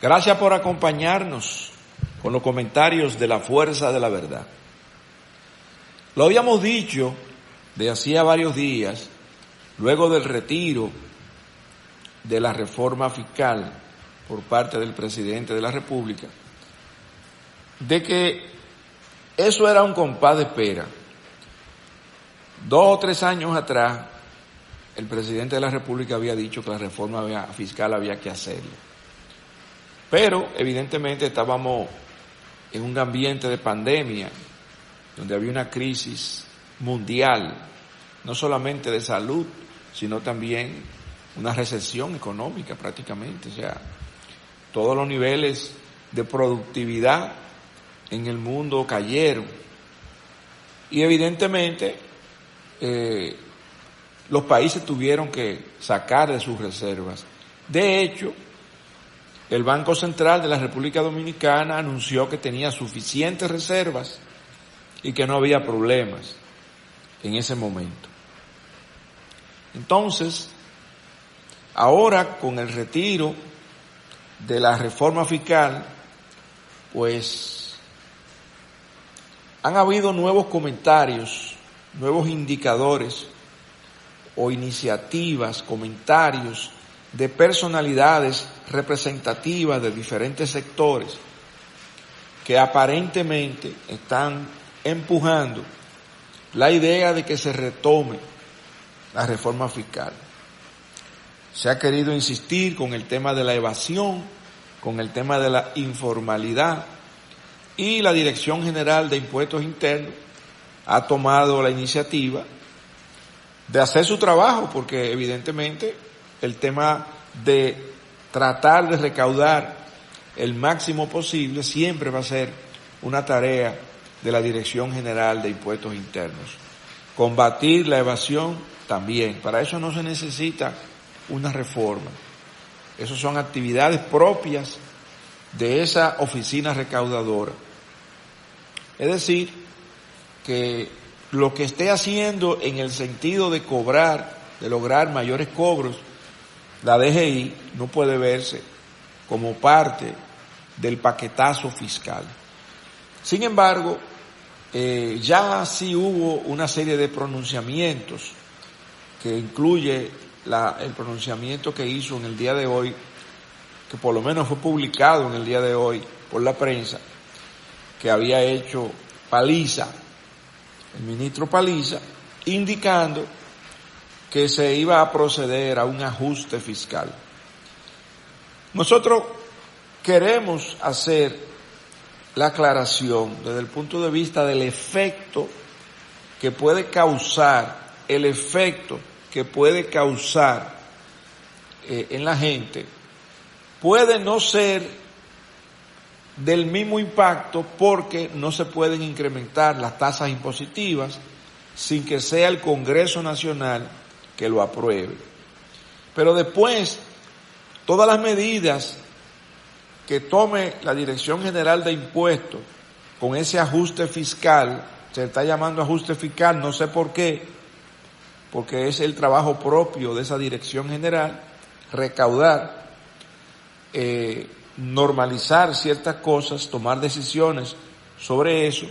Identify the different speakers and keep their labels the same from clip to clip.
Speaker 1: Gracias por acompañarnos con los comentarios de la Fuerza de la Verdad. Lo habíamos dicho de hacía varios días, luego del retiro de la reforma fiscal por parte del presidente de la República, de que eso era un compás de espera. 2 o 3 años atrás, el presidente de la República había dicho que la reforma fiscal había que hacerla. Pero, evidentemente, estábamos en un ambiente de pandemia, donde había una crisis mundial, no solamente de salud, sino también una recesión económica prácticamente. O sea, todos los niveles de productividad en el mundo cayeron. Y evidentemente, los países tuvieron que sacar de sus reservas. De hecho, el Banco Central de la República Dominicana anunció que tenía suficientes reservas y que no había problemas en ese momento. Entonces, ahora con el retiro de la reforma fiscal, pues han habido nuevos comentarios, nuevos indicadores o iniciativas, comentarios de personalidades representativas de diferentes sectores que aparentemente están empujando la idea de que se retome la reforma fiscal. Se ha querido insistir con el tema de la evasión, con el tema de la informalidad, y la Dirección General de Impuestos Internos ha tomado la iniciativa de hacer su trabajo, porque evidentemente el tema de tratar de recaudar el máximo posible siempre va a ser una tarea de la Dirección General de Impuestos Internos. Combatir la evasión también. Para eso no se necesita una reforma. Esas son actividades propias de esa oficina recaudadora. Es decir, que lo que esté haciendo en el sentido de cobrar, de lograr mayores cobros, la DGI no puede verse como parte del paquetazo fiscal. Sin embargo, ya sí hubo una serie de pronunciamientos que incluye el pronunciamiento que hizo en el día de hoy, que por lo menos fue publicado en el día de hoy por la prensa, que había hecho Paliza, el ministro Paliza, indicando que se iba a proceder a un ajuste fiscal. Nosotros queremos hacer la aclaración desde el punto de vista del efecto que puede causar, en la gente, puede no ser del mismo impacto porque no se pueden incrementar las tasas impositivas sin que sea el Congreso Nacional que lo apruebe. Pero después, todas las medidas que tome la Dirección General de Impuestos con ese ajuste fiscal, se está llamando ajuste fiscal, no sé por qué, porque es el trabajo propio de esa Dirección General, recaudar, normalizar ciertas cosas, tomar decisiones sobre eso.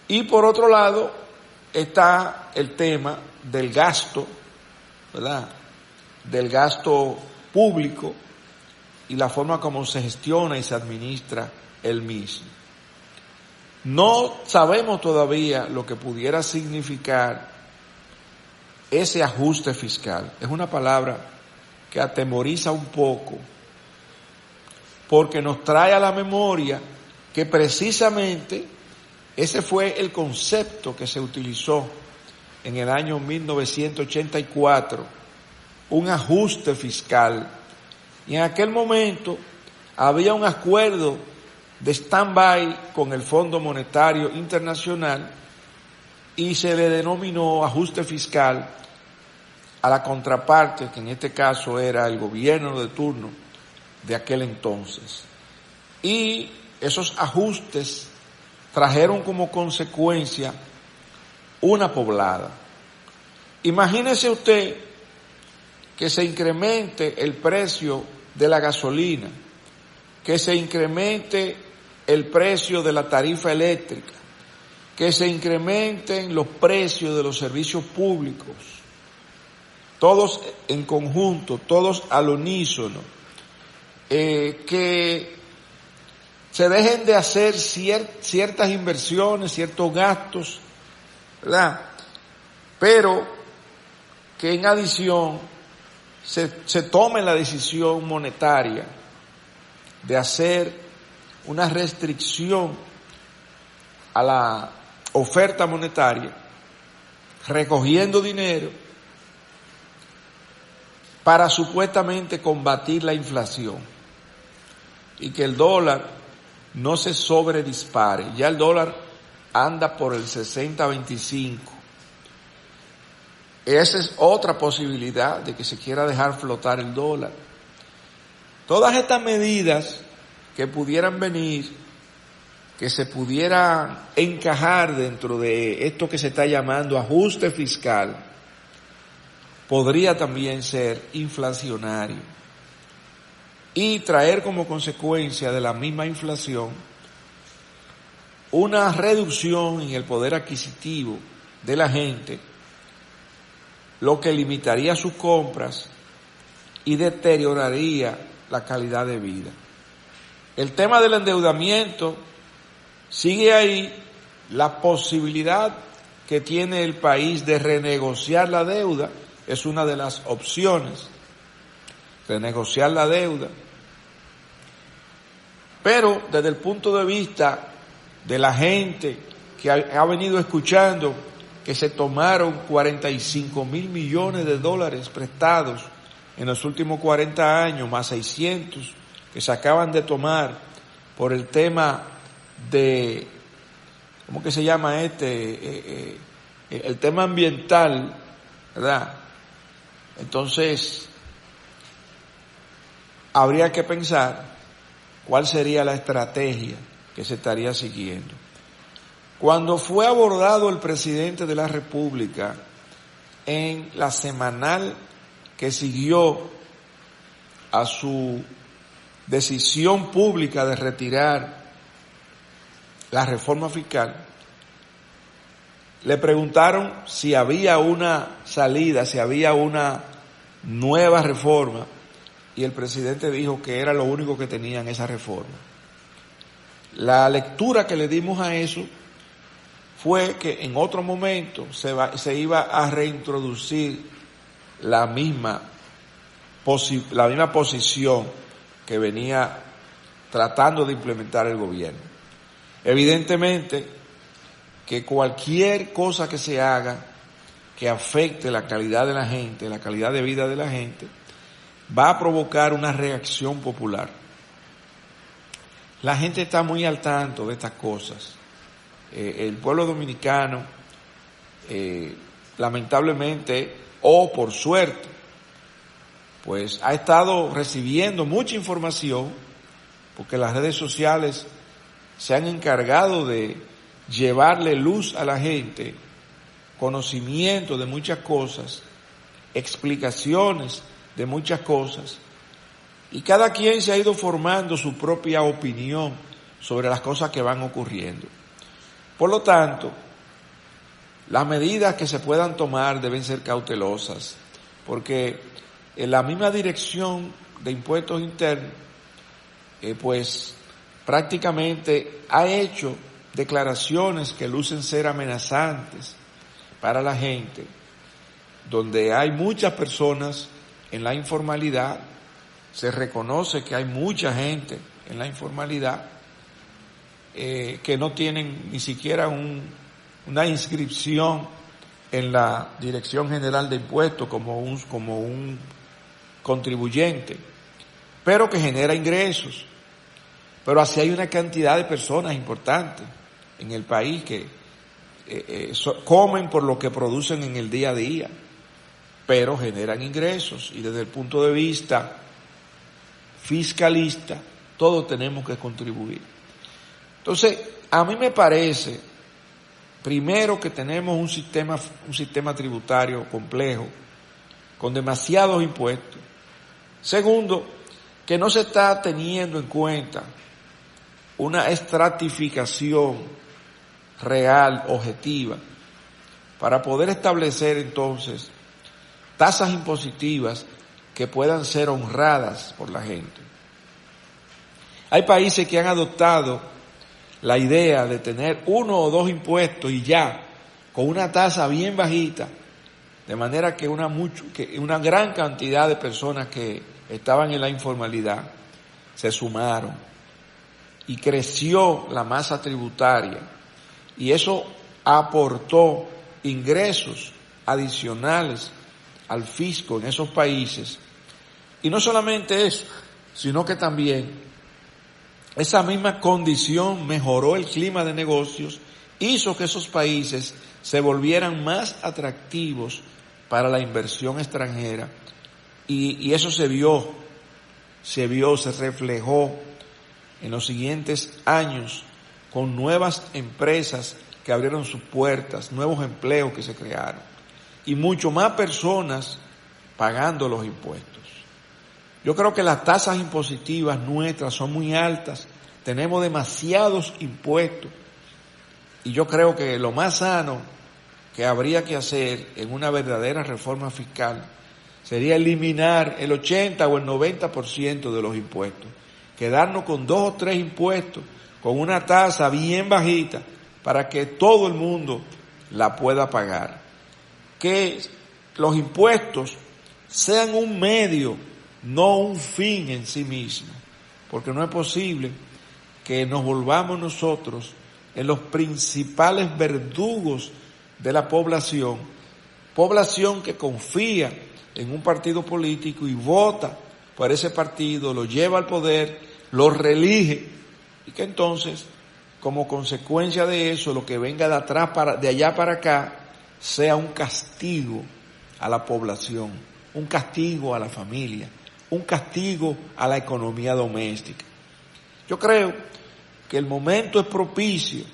Speaker 1: Y por otro lado está el tema del gasto, ¿verdad?, del gasto público y la forma como se gestiona y se administra el mismo. No sabemos todavía lo que pudiera significar ese ajuste fiscal. Es una palabra que atemoriza un poco, porque nos trae a la memoria que precisamente ese fue el concepto que se utilizó en el año 1984, un ajuste fiscal. Y en aquel momento había un acuerdo de stand-by con el Fondo Monetario Internacional y se le denominó ajuste fiscal a la contraparte, que en este caso era el gobierno de turno de aquel entonces. Y esos ajustes trajeron como consecuencia una poblada. Imagínese usted que se incremente el precio de la gasolina que se incremente el precio de la tarifa eléctrica, que se incrementen los precios de los servicios públicos, todos en conjunto, todos al unísono, que se dejen de hacer ciertas inversiones, ciertos gastos, ¿verdad? Pero que en adición se tome la decisión monetaria de hacer una restricción a la oferta monetaria, recogiendo dinero para supuestamente combatir la inflación y que el dólar no se sobredispare. Ya el dólar anda por el 60-25. Esa es otra posibilidad de que se quiera dejar flotar el dólar. Todas estas medidas que pudieran venir, que se pudieran encajar dentro de esto que se está llamando ajuste fiscal, podría también ser inflacionario y traer como consecuencia de la misma inflación una reducción en el poder adquisitivo de la gente, lo que limitaría sus compras y deterioraría la calidad de vida. El tema del endeudamiento sigue ahí. La posibilidad que tiene el país de renegociar la deuda es una de las opciones, renegociar la deuda. Pero desde el punto de vista de la gente que ha venido escuchando que se tomaron 45,000 millones de dólares prestados en los últimos 40 años, más 600 que se acaban de tomar por el tema de, ¿cómo que se llama el tema ambiental, ¿verdad? Entonces, habría que pensar cuál sería la estrategia que se estaría siguiendo. Cuando fue abordado el presidente de la República en la semanal que siguió a su decisión pública de retirar la reforma fiscal, le preguntaron si había una salida, si había una nueva reforma, y el presidente dijo que era lo único que tenían esa reforma. La lectura que le dimos a eso fue que en otro momento se iba a reintroducir la misma posición que venía tratando de implementar el gobierno. Evidentemente que cualquier cosa que se haga que afecte la calidad de la gente, la calidad de vida de la gente, va a provocar una reacción popular. La gente está muy al tanto de estas cosas. El pueblo dominicano, lamentablemente, o por suerte, pues ha estado recibiendo mucha información, porque las redes sociales se han encargado de llevarle luz a la gente, conocimiento de muchas cosas, explicaciones de muchas cosas, y cada quien se ha ido formando su propia opinión sobre las cosas que van ocurriendo. Por lo tanto, las medidas que se puedan tomar deben ser cautelosas, porque en la misma Dirección de Impuestos Internos, pues prácticamente ha hecho declaraciones que lucen ser amenazantes para la gente, donde hay muchas personas en la informalidad, se reconoce que hay mucha gente en la informalidad que no tienen ni siquiera una inscripción en la Dirección General de Impuestos como un contribuyente, pero que genera ingresos. Pero así hay una cantidad de personas importantes en el país que comen por lo que producen en el día a día, pero generan ingresos, y desde el punto de vista fiscalista todos tenemos que contribuir. Entonces, a mí me parece, primero, que tenemos un sistema tributario complejo, con demasiados impuestos. Segundo, que no se está teniendo en cuenta una estratificación real, objetiva, para poder establecer entonces tasas impositivas que puedan ser honradas por la gente. Hay países que han adoptado la idea de tener 1 o 2 impuestos y ya, con una tasa bien bajita, de manera que una gran cantidad de personas que estaban en la informalidad se sumaron y creció la masa tributaria, y eso aportó ingresos adicionales al fisco en esos países. Y no solamente eso, sino que también esa misma condición mejoró el clima de negocios, hizo que esos países se volvieran más atractivos para la inversión extranjera, y eso se reflejó en los siguientes años con nuevas empresas que abrieron sus puertas, nuevos empleos que se crearon y mucho más personas pagando los impuestos. Yo creo que las tasas impositivas nuestras son muy altas, tenemos demasiados impuestos, y yo creo que lo más sano que habría que hacer en una verdadera reforma fiscal sería eliminar el 80 o el 90% de los impuestos, quedarnos con 2 o 3 impuestos, con una tasa bien bajita, para que todo el mundo la pueda pagar. Que los impuestos sean un medio, no un fin en sí mismo, porque no es posible que nos volvamos nosotros en los principales verdugos de la población que confía en un partido político y vota por ese partido, lo lleva al poder, lo reelige, y que entonces, como consecuencia de eso, lo que venga de allá para acá, sea un castigo a la población, un castigo a la familia, un castigo a la economía doméstica. Yo creo que el momento es propicio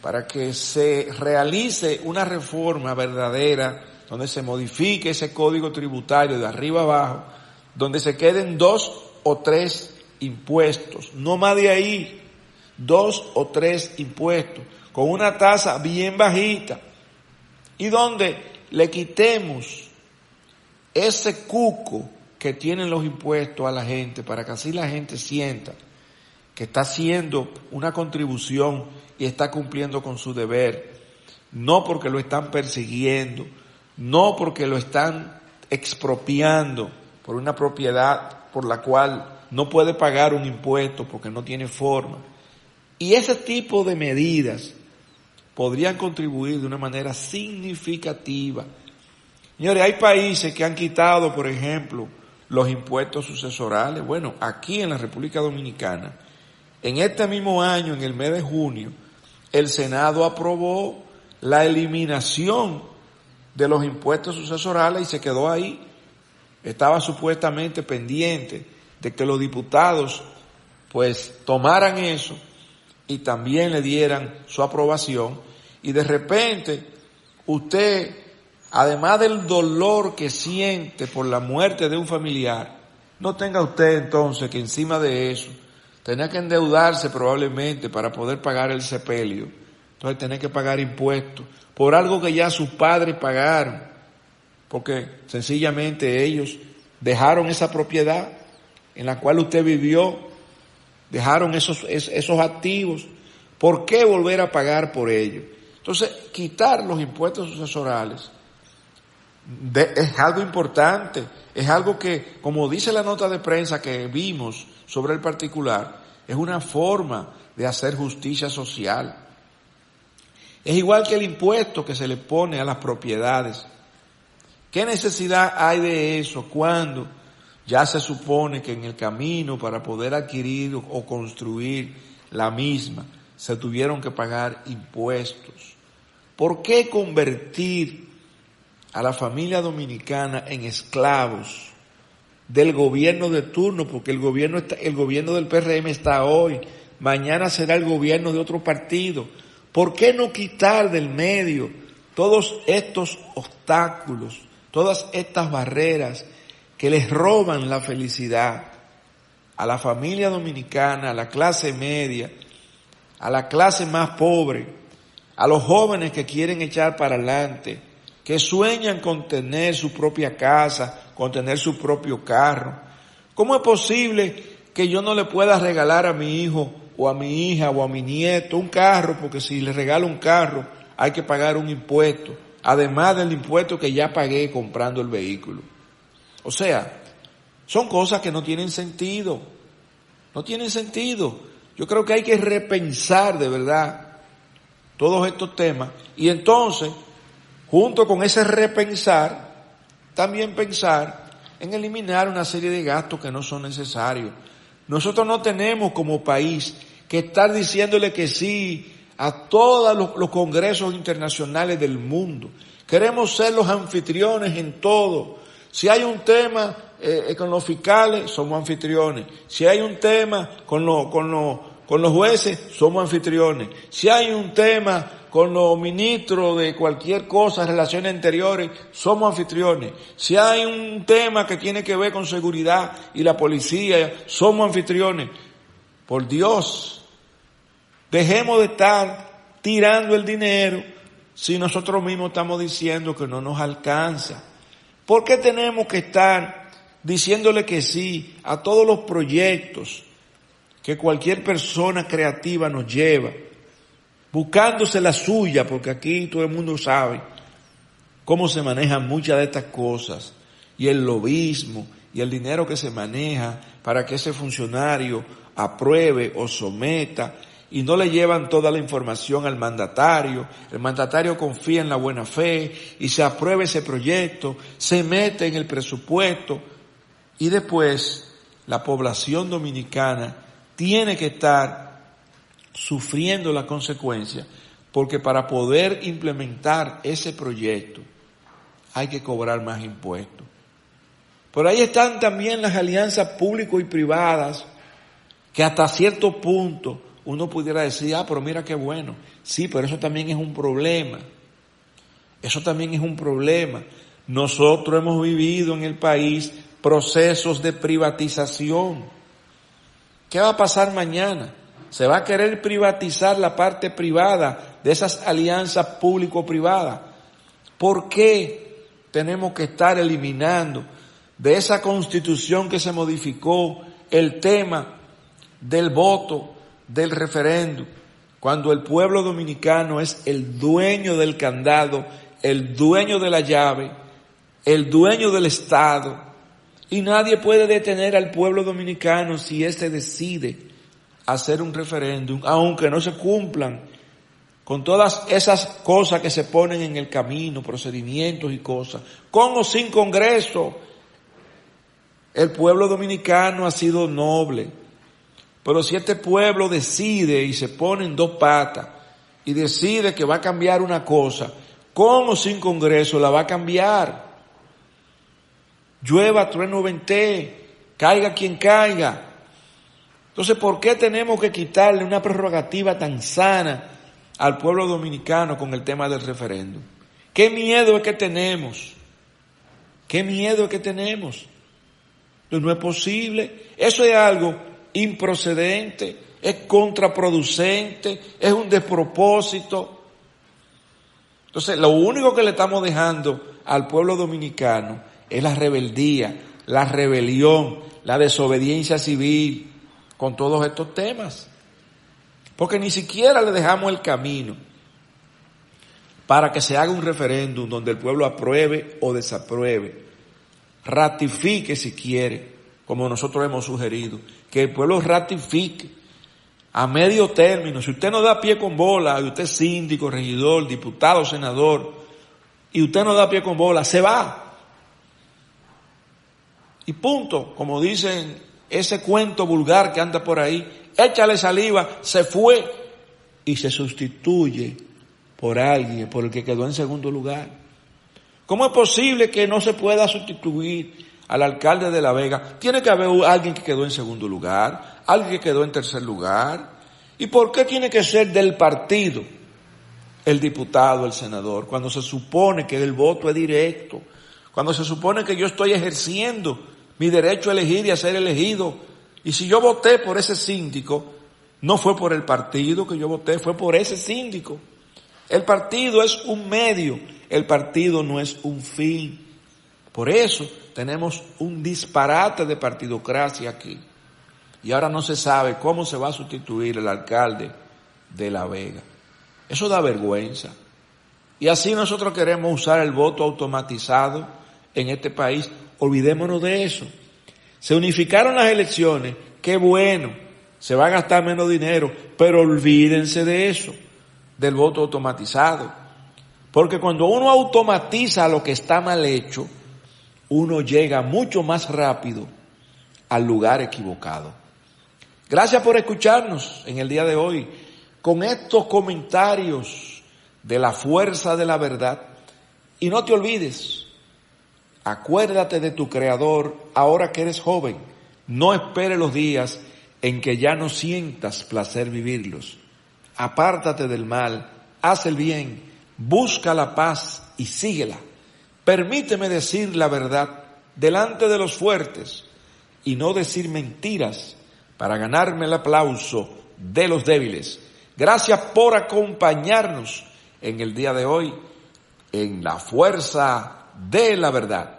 Speaker 1: para que se realice una reforma verdadera, donde se modifique ese código tributario de arriba abajo, donde se queden 2 o 3 impuestos, no más de ahí, 2 o 3 impuestos, con una tasa bien bajita, y donde le quitemos ese cuco que tienen los impuestos a la gente, para que así la gente sienta que está haciendo una contribución y está cumpliendo con su deber, no porque lo están persiguiendo, no porque lo están expropiando por una propiedad por la cual no puede pagar un impuesto porque no tiene forma. Y ese tipo de medidas podrían contribuir de una manera significativa. Señores, hay países que han quitado, por ejemplo, los impuestos sucesorales. Bueno, aquí en la República Dominicana, en este mismo año, en el mes de junio, el Senado aprobó la eliminación de los impuestos sucesorales y se quedó ahí. Estaba supuestamente pendiente de que los diputados pues tomaran eso y también le dieran su aprobación, y de repente usted, además del dolor que siente por la muerte de un familiar, no tenga usted entonces que encima de eso tenía que endeudarse probablemente para poder pagar el sepelio, entonces tenía que pagar impuestos por algo que ya sus padres pagaron, porque sencillamente ellos dejaron esa propiedad en la cual usted vivió, dejaron esos activos. ¿Por qué volver a pagar por ello? Entonces, quitar los impuestos sucesorales es algo importante, es algo que, como dice la nota de prensa que vimos sobre el particular, es una forma de hacer justicia social. Es igual que el impuesto que se le pone a las propiedades. ¿Qué necesidad hay de eso cuando ya se supone que en el camino para poder adquirir o construir la misma se tuvieron que pagar impuestos? ¿Por qué convertir a la familia dominicana en esclavos del gobierno de turno? Porque el gobierno del PRM está hoy, mañana será el gobierno de otro partido. ¿Por qué no quitar del medio todos estos obstáculos, todas estas barreras que les roban la felicidad a la familia dominicana, a la clase media, a la clase más pobre, a los jóvenes que quieren echar para adelante, que sueñan con tener su propia casa, con tener su propio carro. ¿Cómo es posible que yo no le pueda regalar a mi hijo o a mi hija o a mi nieto un carro? Porque si le regalo un carro hay que pagar un impuesto, además del impuesto que ya pagué comprando el vehículo. O sea, son cosas que no tienen sentido, no tienen sentido. Yo creo que hay que repensar de verdad todos estos temas y entonces, junto con ese repensar, también pensar en eliminar una serie de gastos que no son necesarios. Nosotros no tenemos como país que estar diciéndole que sí a todos los congresos internacionales del mundo. Queremos ser los anfitriones en todo. Si hay un tema con los fiscales, somos anfitriones. Si hay un tema con los jueces, somos anfitriones. Si hay un tema con los ministros de cualquier cosa, relaciones interiores, somos anfitriones. Si hay un tema que tiene que ver con seguridad y la policía, somos anfitriones. Por Dios, dejemos de estar tirando el dinero si nosotros mismos estamos diciendo que no nos alcanza. ¿Por qué tenemos que estar diciéndole que sí a todos los proyectos que cualquier persona creativa nos lleva, buscándose la suya? Porque aquí todo el mundo sabe cómo se manejan muchas de estas cosas, y el lobismo y el dinero que se maneja para que ese funcionario apruebe o someta, y no le llevan toda la información al mandatario. El mandatario confía en la buena fe y se aprueba ese proyecto, se mete en el presupuesto y después la población dominicana tiene que estar sufriendo la consecuencia, porque para poder implementar ese proyecto hay que cobrar más impuestos. Por ahí están también las alianzas público y privadas, que hasta cierto punto uno pudiera decir, pero mira qué bueno. Sí, pero eso también es un problema. Eso también es un problema. Nosotros hemos vivido en el país procesos de privatización. ¿Qué va a pasar mañana? Se va a querer privatizar la parte privada de esas alianzas público-privadas. ¿Por qué tenemos que estar eliminando de esa constitución que se modificó el tema del voto, del referéndum, cuando el pueblo dominicano es el dueño del candado, el dueño de la llave, el dueño del Estado, y nadie puede detener al pueblo dominicano si éste decide hacer un referéndum, aunque no se cumplan con todas esas cosas que se ponen en el camino, procedimientos y cosas, con o sin Congreso? El pueblo dominicano ha sido noble. Pero si este pueblo decide y se pone en dos patas y decide que va a cambiar una cosa, con o sin Congreso la va a cambiar. Llueva, trueno, ventee, caiga quien caiga. Entonces, ¿por qué tenemos que quitarle una prerrogativa tan sana al pueblo dominicano con el tema del referéndum? ¿Qué miedo es que tenemos? ¿Qué miedo es que tenemos? Entonces, no es posible. Eso es algo improcedente, es contraproducente, es un despropósito. Entonces, lo único que le estamos dejando al pueblo dominicano es la rebeldía, la rebelión, la desobediencia civil con todos estos temas. Porque ni siquiera le dejamos el camino para que se haga un referéndum donde el pueblo apruebe o desapruebe, ratifique si quiere, como nosotros hemos sugerido, que el pueblo ratifique a medio término. Si usted no da pie con bola, y usted es síndico, regidor, diputado, senador, y usted no da pie con bola, se va. Y punto, como dicen ese cuento vulgar que anda por ahí, échale saliva, se fue y se sustituye por alguien, por el que quedó en segundo lugar. ¿Cómo es posible que no se pueda sustituir al alcalde de La Vega? Tiene que haber alguien que quedó en segundo lugar, alguien que quedó en tercer lugar. ¿Y por qué tiene que ser del partido el diputado, el senador, cuando se supone que el voto es directo, cuando se supone que yo estoy ejerciendo mi derecho a elegir y a ser elegido Y si yo voté por ese síndico, no fue por el partido que yo voté, fue por ese síndico. El partido es un medio, el partido no es un fin. Por eso tenemos un disparate de partidocracia aquí. Y ahora no se sabe cómo se va a sustituir el alcalde de La Vega. Eso da vergüenza. Y así nosotros queremos usar el voto automatizado en este país. Olvidémonos de eso. Se unificaron las elecciones, qué bueno, se va a gastar menos dinero, pero olvídense de eso, del voto automatizado. Porque cuando uno automatiza lo que está mal hecho, uno llega mucho más rápido al lugar equivocado. Gracias por escucharnos en el día de hoy con estos comentarios de la fuerza de la verdad. Y no te olvides, acuérdate de tu Creador ahora que eres joven. No esperes los días en que ya no sientas placer vivirlos. Apártate del mal, haz el bien, busca la paz y síguela. Permíteme decir la verdad delante de los fuertes y no decir mentiras para ganarme el aplauso de los débiles. Gracias por acompañarnos en el día de hoy en la fuerza de la verdad.